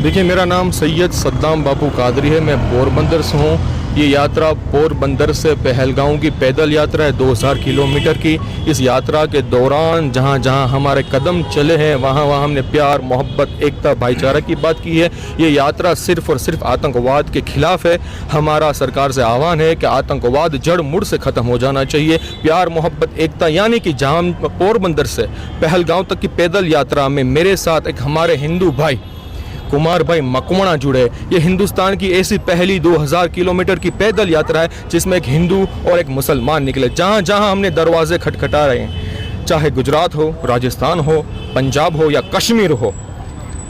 देखिए, मेरा नाम सैयद सद्दाम बापू कादरी है। मैं पोरबंदर से हूँ। ये यात्रा पोरबंदर से पहलगांव की पैदल यात्रा है 2000 किलोमीटर की। इस यात्रा के दौरान जहाँ जहाँ हमारे कदम चले हैं वहाँ वहाँ हमने प्यार, मोहब्बत, एकता, भाईचारा की बात की है। ये यात्रा सिर्फ़ और सिर्फ आतंकवाद के खिलाफ है। हमारा सरकार से आह्वान है कि आतंकवाद जड़ मुड़ से ख़त्म हो जाना चाहिए। प्यार, मोहब्बत, एकता, यानी कि जहाँ पोरबंदर से पहलगांव तक की पैदल यात्रा में मेरे साथ एक हमारे हिंदू भाई कुमार भाई मकवाणा जुड़े। ये हिंदुस्तान की ऐसी पहली 2000 किलोमीटर की पैदल यात्रा है जिसमें एक हिंदू और एक मुसलमान निकले। जहाँ जहाँ हमने दरवाजे खटखटा रहे हैं, चाहे गुजरात हो, राजस्थान हो, पंजाब हो या कश्मीर हो,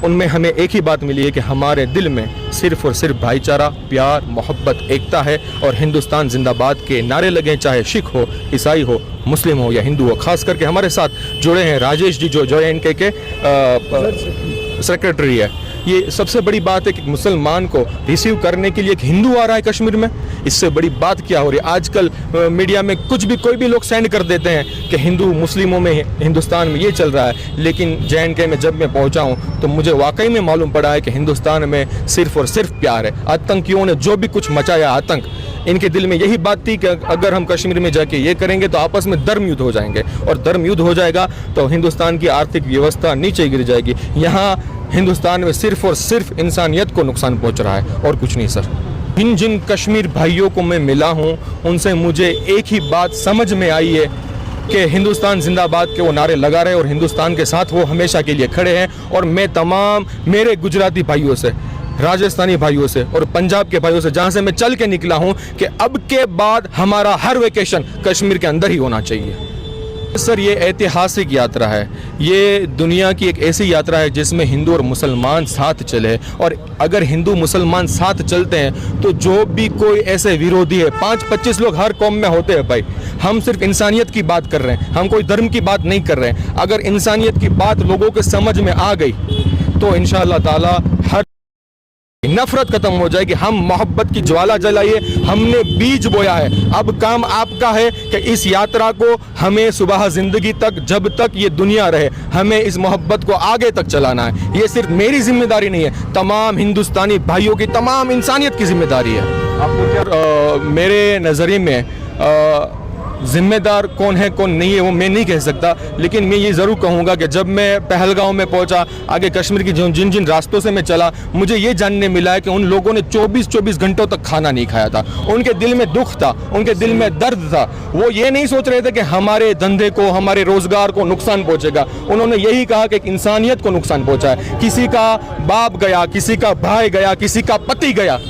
उनमें हमें एक ही बात मिली है कि हमारे दिल में सिर्फ और सिर्फ भाईचारा, प्यार, मोहब्बत, एकता है और हिंदुस्तान जिंदाबाद के नारे लगे। चाहे सिख हो, ईसाई हो, मुस्लिम हो या हिंदू हो। खास करके हमारे साथ जुड़े हैं राजेश जी, जो JNK के सेक्रेटरी है। ये सबसे बड़ी बात है कि मुसलमान को रिसीव करने के लिए एक हिंदू आ रहा है कश्मीर में। इससे बड़ी बात क्या हो रही है? आजकल मीडिया में कुछ भी कोई भी लोग सेंड कर देते हैं कि हिंदू मुस्लिमों में हिंदुस्तान में ये चल रहा है। लेकिन JNK में जब मैं पहुंचा हूं तो मुझे वाकई में मालूम पड़ा है कि हिंदुस्तान में सिर्फ और सिर्फ प्यार है। आतंकियों ने जो भी कुछ मचाया, आतंक, इनके दिल में यही बात थी कि अगर हम कश्मीर में जाके ये करेंगे तो आपस में धर्म युद्ध हो जाएंगे, और धर्म युद्ध हो जाएगा तो हिंदुस्तान की आर्थिक व्यवस्था नीचे गिर जाएगी। यहाँ हिंदुस्तान में सिर्फ और सिर्फ इंसानियत को नुकसान पहुंच रहा है और कुछ नहीं सर। जिन जिन कश्मीर भाइयों को मैं मिला हूं उनसे मुझे एक ही बात समझ में आई है कि हिंदुस्तान जिंदाबाद के वो नारे लगा रहे हैं और हिंदुस्तान के साथ वो हमेशा के लिए खड़े हैं। और मैं तमाम मेरे गुजराती भाइयों से, राजस्थानी भाइयों से और पंजाब के भाइयों से, जहां से मैं चल के निकला हूं, कि अब के बाद हमारा हर वेकेशन कश्मीर के अंदर ही होना चाहिए। सर, ये ऐतिहासिक यात्रा है। ये दुनिया की एक ऐसी यात्रा है जिसमें हिंदू और मुसलमान साथ चले, और अगर हिंदू मुसलमान साथ चलते हैं तो जो भी कोई ऐसे विरोधी है, 5-25 लोग हर कौम में होते हैं भाई। हम सिर्फ इंसानियत की बात कर रहे हैं, हम कोई धर्म की बात नहीं कर रहे हैं। अगर इंसानियत की बात लोगों के समझ में आ गई तो इंशाअल्लाह ताला हर नफरत खत्म हो जाएगी। हम मोहब्बत की ज्वाला जलाइए, हमने बीज बोया है। अब काम आपका है कि इस यात्रा को हमें सुबह जिंदगी तक, जब तक ये दुनिया रहे, हमें इस मोहब्बत को आगे तक चलाना है। ये सिर्फ मेरी जिम्मेदारी नहीं है, तमाम हिंदुस्तानी भाइयों की, तमाम इंसानियत की जिम्मेदारी है। आपको क्या मेरे नज़रिए में जिम्मेदार कौन है कौन नहीं है वो मैं नहीं कह सकता, लेकिन मैं ये ज़रूर कहूँगा कि जब मैं पहलगांव में पहुँचा, आगे कश्मीर की जिन जिन रास्तों से मैं चला, मुझे ये जानने मिला है कि उन लोगों ने 24-24 घंटों तक खाना नहीं खाया था। उनके दिल में दुख था, उनके दिल में दर्द था। वो ये नहीं सोच रहे थे कि हमारे धंधे को, हमारे रोज़गार को नुकसान पहुँचेगा। उन्होंने यही कहा कि इंसानियत को नुकसान पहुँचा है। किसी का बाप गया, किसी का भाई गया, किसी का पति गया,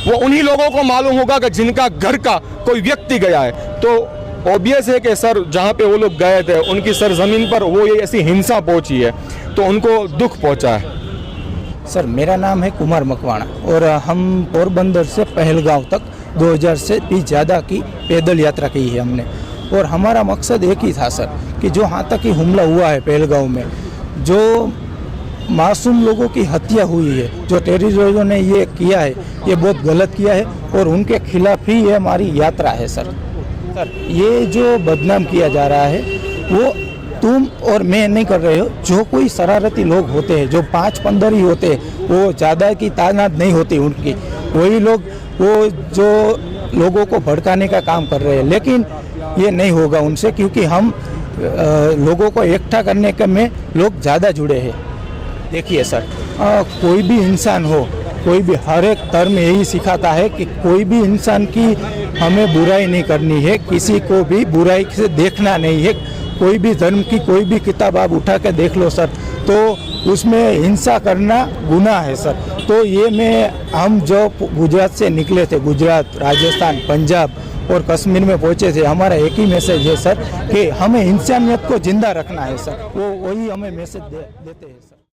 वो उन्हीं लोगों को मालूम होगा कि जिनका घर का कोई व्यक्ति गया है। तो ऑब्वियस है कि सर, जहाँ पे वो लोग गए थे उनकी सरजमीन पर वो ये ऐसी हिंसा पहुंची है तो उनको दुख पहुंचा है। सर, मेरा नाम है कुमार मकवाणा और हम पोरबंदर से पहलगांव तक 2000 से भी ज़्यादा की पैदल यात्रा की है हमने। और हमारा मकसद एक ही था सर कि जो आतंकी हमला हुआ है पहलगांव में, जो मासूम लोगों की हत्या हुई है, जो टेररिस्टों ने ये किया है, ये बहुत गलत किया है और उनके खिलाफ ही ये हमारी यात्रा है सर। ये जो बदनाम किया जा रहा है वो तुम और मैं नहीं कर रहे हो। जो कोई शरारती लोग होते हैं, जो 5-15 ही होते हैं, वो ज़्यादा की तादाद नहीं होती उनकी, वही लोग वो जो लोगों को भड़काने का काम कर रहे हैं। लेकिन ये नहीं होगा उनसे, क्योंकि हम लोगों को इकट्ठा करने के में लोग ज़्यादा जुड़े हैं। देखिए सर, कोई भी इंसान हो, कोई भी, हर एक धर्म यही सिखाता है कि कोई भी इंसान की हमें बुराई नहीं करनी है, किसी को भी बुराई से देखना नहीं है। कोई भी धर्म की कोई भी किताब आप उठा के देख लो सर, तो उसमें हिंसा करना गुनाह है सर। तो ये हम जो गुजरात से निकले थे, गुजरात, राजस्थान, पंजाब और कश्मीर में पहुंचे थे, हमारा एक ही मैसेज है सर कि हमें इंसानियत को जिंदा रखना है सर। वो वही हमें मैसेज देते हैं सर।